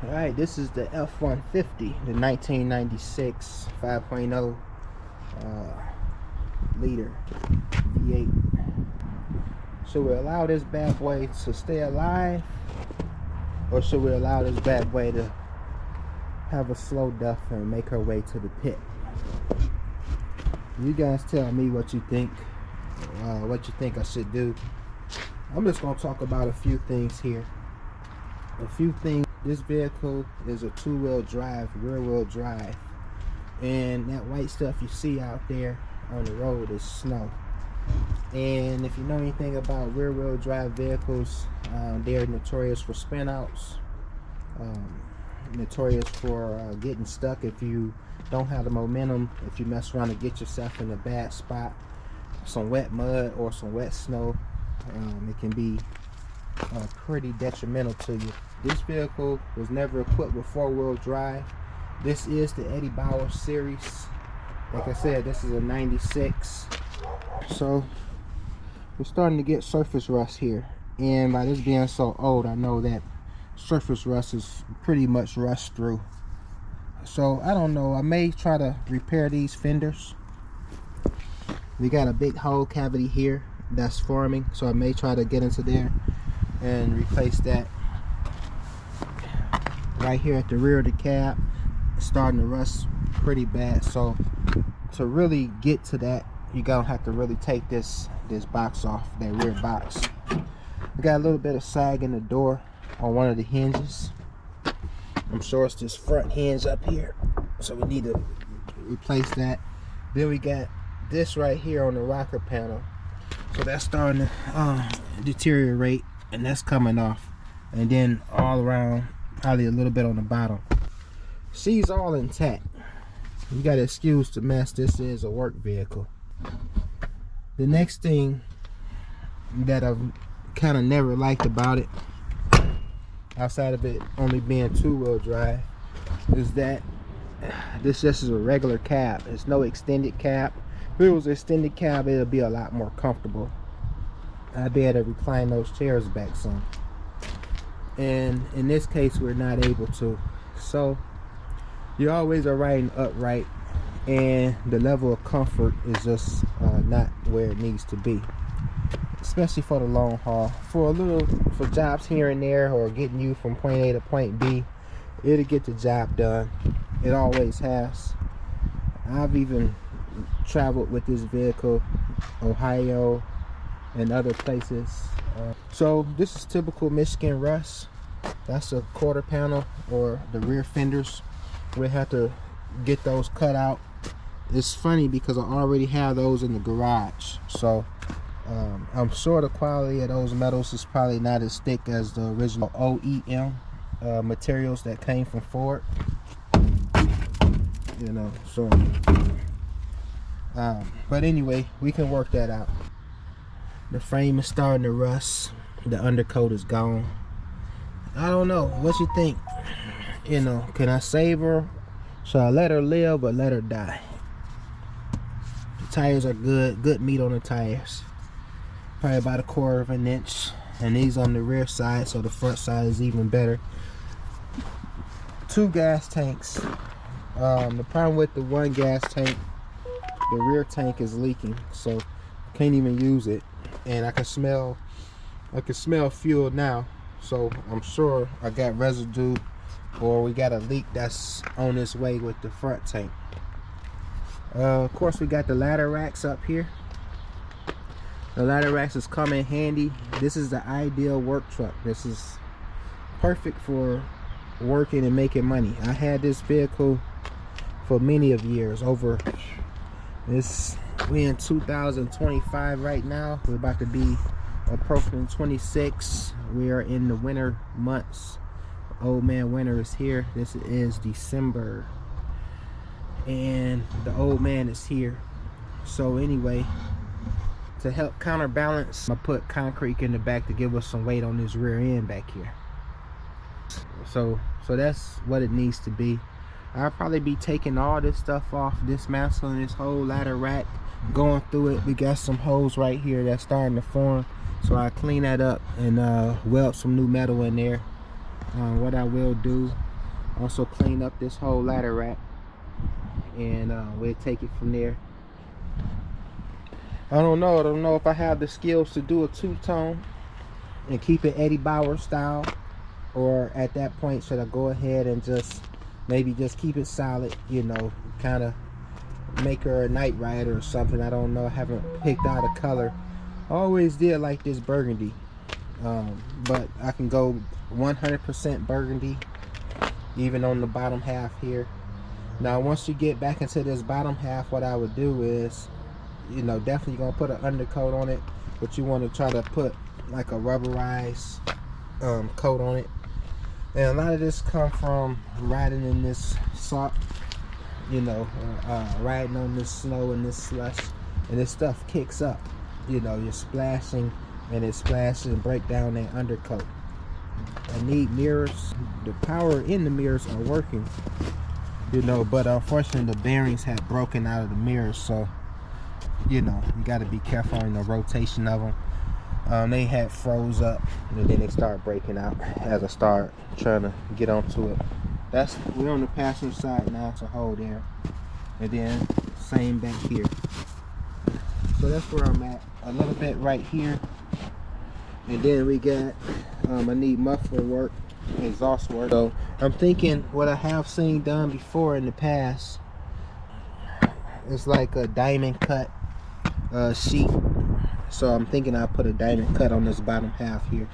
Alright, this is the F-150, the 1996 5.0 liter V8. Should we allow this bad boy to stay alive, or should we allow this bad boy to have a slow death and make her way to the pit? You guys tell me what you think I should do. I'm just going to talk about a few things here. This vehicle is a two-wheel drive, rear-wheel drive, and that white stuff you see out there on the road is snow. And if you know anything about rear-wheel drive vehicles, they're notorious for spin-outs, notorious for getting stuck if you don't have the momentum, if you mess around and get yourself in a bad spot, some wet mud or some wet snow. It can be pretty detrimental to you. This vehicle was never equipped with four-wheel drive. This is the Eddie Bauer series. Like I said, this is a 96. So we're starting to get surface rust here, and by this being so old, I know that surface rust is pretty much rust through. So I don't know, I may try to repair these fenders. We got a big hole cavity here that's forming, so I may try to get into there and replace that. Right here at the rear of the cab, it's starting to rust pretty bad. So to really get to that, you're gonna have to really take this box off, that rear box. We got a little bit of sag in the door on one of the hinges. I'm sure it's this front hinge up here, so we need to replace that. Then we got this right here on the rocker panel, so that's starting to deteriorate, and that's coming off. And then all around, probably a little bit on the bottom. She's all intact. You got to excuse the mess. This is a work vehicle. The next thing that I've kind of never liked about it, outside of it only being two-wheel drive, is that this just is a regular cab. It's no extended cab. If it was an extended cab, it'll be a lot more comfortable. I'd be able to recline those chairs back some, and in this case we're not able to. So you always are riding upright, and the level of comfort is just not where it needs to be, especially for the long haul. For jobs here and there, or getting you from point A to point B, it'll get the job done. It always has. I've even traveled with this vehicle, Ohio and other places. So this is typical Michigan rust. That's a quarter panel, or the rear fenders. We have to get those cut out. It's funny because I already have those in the garage, so I'm sure the quality of those metals is probably not as thick as the original OEM materials that came from Ford, you know. So but anyway, we can work that out. The frame is starting to rust. The undercoat is gone. I don't know, what you think? You know, can I save her? Should I let her live or let her die? The tires are good meat on the tires. Probably about 1/4 of an inch. And these on the rear side, so the front side is even better. 2 gas tanks. The problem with the one gas tank, the rear tank is leaking, so can't even use it. And I can smell fuel now, so I'm sure I got residue, or we got a leak that's on its way with the front tank. Of course, we got the ladder racks up here. The ladder racks has come in handy. This is the ideal work truck. This is perfect for working and making money. I had this vehicle for many of years. We're in 2025 right now. We're about to be approaching 26. We are in the winter months. Old man winter is here. This is December, and the old man is here. So anyway, to help counterbalance, I put concrete in the back to give us some weight on this rear end back here. So that's what it needs to be. I'll probably be taking all this stuff off, dismantling this whole ladder rack, going through it. We got some holes right here that's starting to form, so I clean that up and weld some new metal in there, What I will do, also clean up this whole ladder rack, and we'll take it from there. I don't know if I have the skills to do a two-tone and keep it Eddie Bauer style, or at that point should I go ahead and just maybe just keep it solid, you know, kind of make her a Night Rider or something. I don't know. I haven't picked out a color. I always did like this burgundy, but I can go 100% burgundy even on the bottom half here. Now once you get back into this bottom half, what I would do is, you know, definitely gonna put an undercoat on it, but you want to try to put like a rubberized coat on it. And a lot of this come from riding in this salt, you know, riding on this snow and this slush, and this stuff kicks up. You know, you're splashing, and it splashes and break down that undercoat. I need mirrors. The power in the mirrors are working, you know, but unfortunately the bearings had broken out of the mirrors, so you know, you got to be careful in the rotation of them. They had froze up, and then they start breaking out as I start trying to get onto it. We're on the passenger side now, to hold there, and then same back here. So that's where I'm at. A little bit right here, and then we got I need muffler work, exhaust work. So I'm thinking what I have seen done before in the past is like a diamond cut sheet. So I'm thinking I'll put a diamond cut on this bottom half here.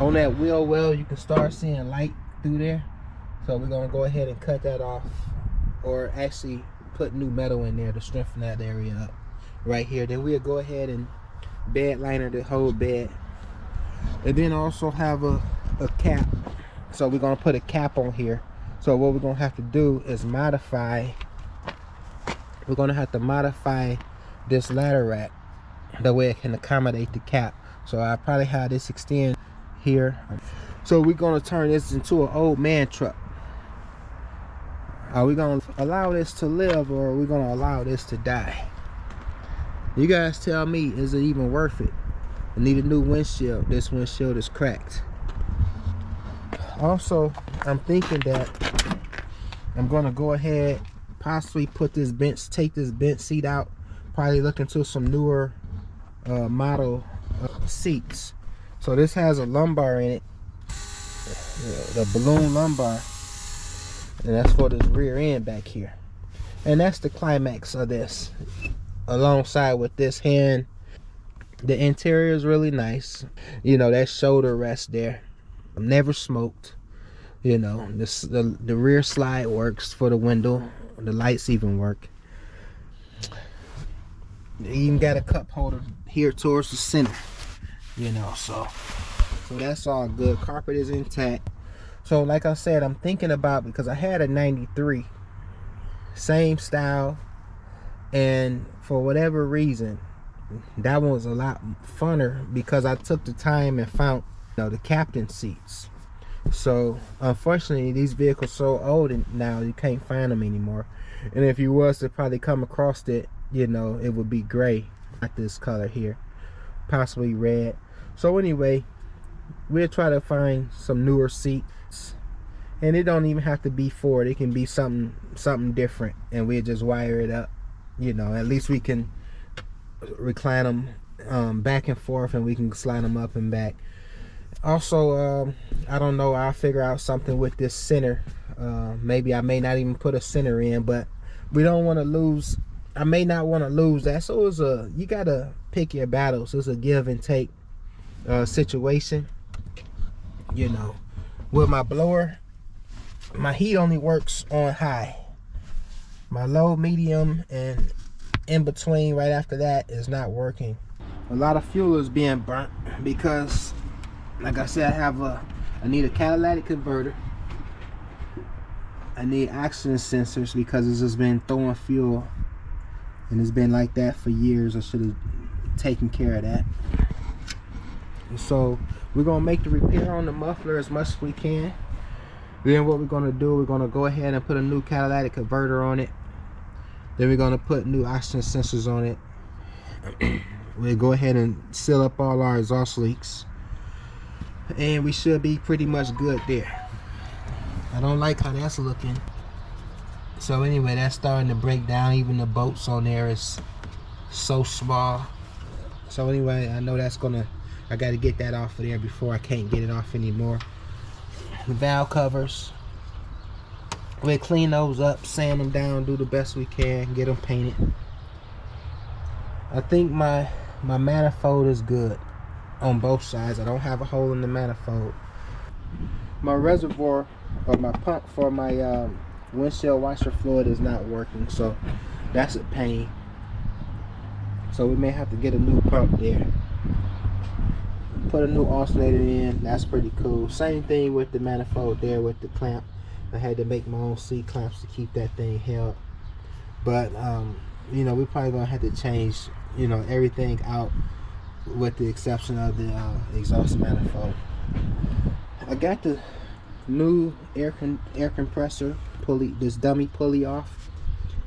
On that wheel well, you can start seeing light through there. So we're gonna go ahead and cut that off, or actually put new metal in there to strengthen that area up right here. Then we'll go ahead and bed liner the whole bed, and then also have a cap. So we're gonna put a cap on here. So what we're gonna have to do is modify. We're gonna have to modify this ladder rack the way it can accommodate the cap. So I probably have this extend here. So we're gonna turn this into an old man truck. Are we gonna allow this to live, or are we gonna allow this to die? You guys tell me, is it even worth it? I need a new windshield. This windshield is cracked. Also, I'm thinking that I'm gonna go ahead, possibly put this bench, take this bench seat out, probably look into some newer model seats. So this has a lumbar in it, the balloon lumbar, and that's for this rear end back here. And that's the climax of this, alongside with this hand. The interior is really nice. You know, that shoulder rest there, never smoked. You know, the rear slide works for the window. The lights even work. You even got a cup holder here towards the center, you know, so that's all good. Carpet is intact. So like I said, I'm thinking about, because I had a 93, same style, and for whatever reason that one was a lot funner because I took the time and found, you know, the captain seats. So unfortunately these vehicles so old and now you can't find them anymore, and if you was to probably come across it, you know, it would be gray, like this color here, possibly red. So anyway, we'll try to find some newer seats, and it don't even have to be Ford. It can be something different, and we'll just wire it up. You know, at least we can recline them back and forth, and we can slide them up and back. Also, I don't know, I'll figure out something with this center. Maybe I may not even put a center in, but we don't want to lose. I may not want to lose that. So it's you gotta pick your battles. It's a give and take situation. You know, with my blower, my heat only works on high. My low, medium, and in between right after that is not working. A lot of fuel is being burnt because, like I said, I need a catalytic converter. I need oxygen sensors because it's just been throwing fuel, and it's been like that for years. I should have taken care of that. And so we're gonna make the repair on the muffler as much as we can. Then what we're gonna do, we're gonna go ahead and put a new catalytic converter on it. Then we're gonna put new oxygen sensors on it. We'll go ahead and seal up all our exhaust leaks. and we should be pretty much good there. I don't like how that's looking. So anyway, that's starting to break down. Even the bolts on there is so small. So anyway, I know that's gonna, I got to get that off of there before I can't get it off anymore. The valve covers, we'll clean those up, sand them down, do the best we can, get them painted. I think my manifold is good on both sides. I don't have a hole in the manifold. My reservoir, or my pump for my windshield washer fluid is not working, so that's a pain. So we may have to get a new pump there. Put a new alternator in, that's pretty cool. Same thing with the manifold there with the clamp. I had to make my own C clamps to keep that thing held. But you know, we're probably gonna have to change, you know, everything out with the exception of the exhaust manifold. I got the new air compressor pulley, this dummy pulley off,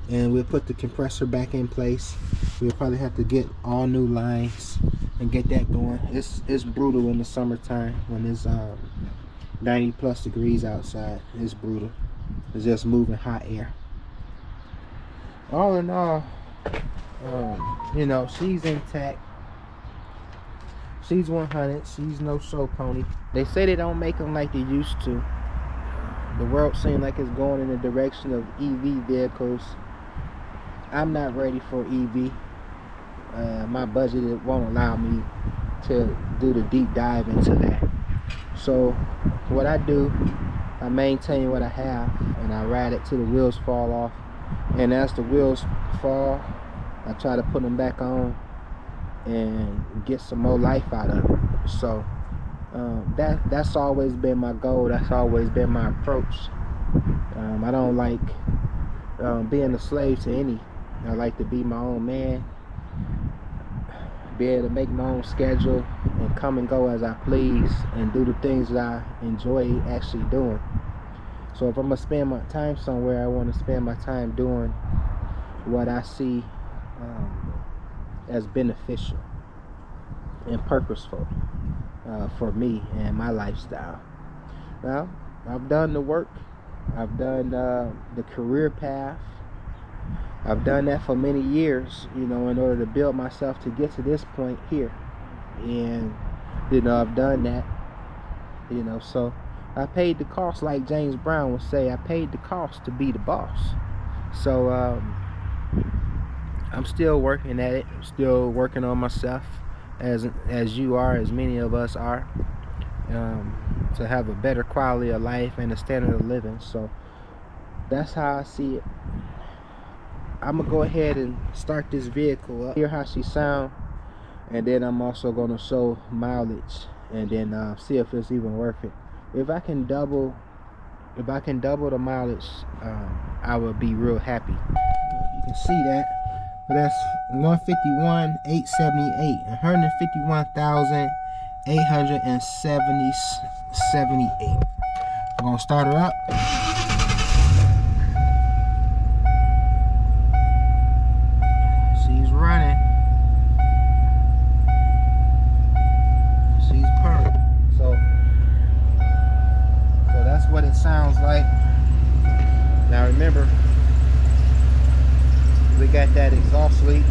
and we'll put the compressor back in place. We'll probably have to get all new lines and get that going. It's brutal in the summertime when it's 90+ degrees outside. It's brutal. It's just moving hot air. All in all, you know, she's intact. She's 100. She's no show pony. They say they don't make them like they used to. The world seems like it's going in the direction of EV vehicles. I'm not ready for EV. My budget won't allow me to do the deep dive into that. So what I do, I maintain what I have and I ride it till the wheels fall off. And as the wheels fall, I try to put them back on and get some more life out of it. So that's always been my goal. That's always been my approach. I don't like being a slave to any. I like to be my own man, be able to make my own schedule and come and go as I please and do the things that I enjoy actually doing. So if I'm gonna spend my time somewhere, I want to spend my time doing what I see as beneficial and purposeful for me and my lifestyle. Well, I've done the work. I've done the career path. I've done that for many years, you know, in order to build myself to get to this point here. And, you know, I've done that, you know, so I paid the cost, like James Brown would say. I paid the cost to be the boss. So I'm still working at it. I'm still working on myself, as you are, as many of us are, to have a better quality of life and a standard of living. So that's how I see it. I'm gonna go ahead and start this vehicle up, hear how she sound, and then I'm also gonna show mileage and then see if it's even worth it. If I can double the mileage, I will be real happy. You can see that, but that's 151,878, 151,878. I'm gonna start her up. She's running. She's purring. So that's what it sounds like. Now remember, we got that exhaust leak.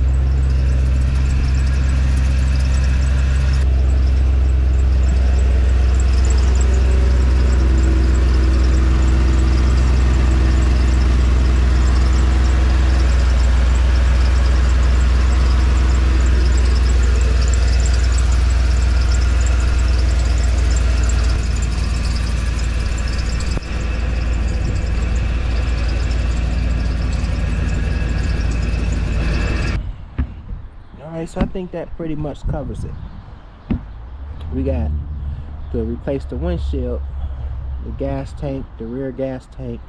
So I think that pretty much covers it. We got to replace the windshield, the gas tank, the rear gas tank.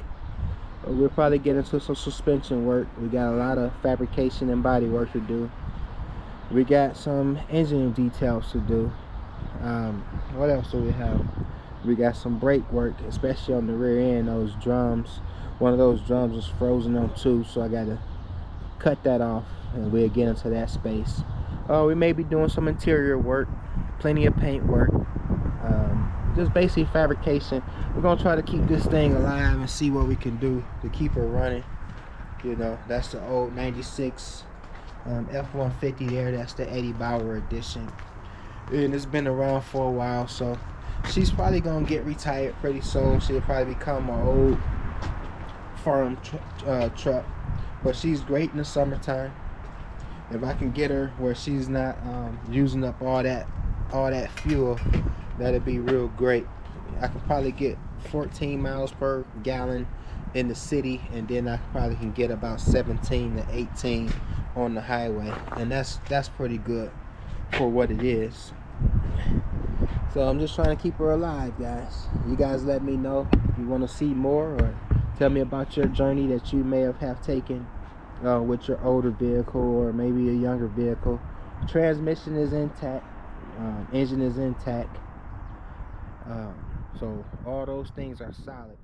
We'll probably get into some suspension work. We got a lot of fabrication and body work to do. We got some engine details to do. What else do we have? We got some brake work, especially on the rear end. Those drums, one of those drums is frozen on too, so I got to cut that off and we'll get into that space. We may be doing some interior work, plenty of paint work. just basic fabrication. We're gonna try to keep this thing alive and see what we can do to keep her running. You know, that's the old 96 F-150 there. That's the Eddie Bauer edition, and it's been around for a while, so she's probably gonna get retired pretty soon. She'll probably become an old farm truck, but she's great in the summertime. If I can get her where she's not using up all that fuel, that'd be real great. I could probably get 14 miles per gallon in the city, and then I probably can get about 17 to 18 on the highway, and that's pretty good for what it is. So I'm just trying to keep her alive, guys. You guys let me know if you want to see more, or tell me about your journey that you may have taken with your older vehicle or maybe a younger vehicle. Transmission is intact, engine is intact, so all those things are solid.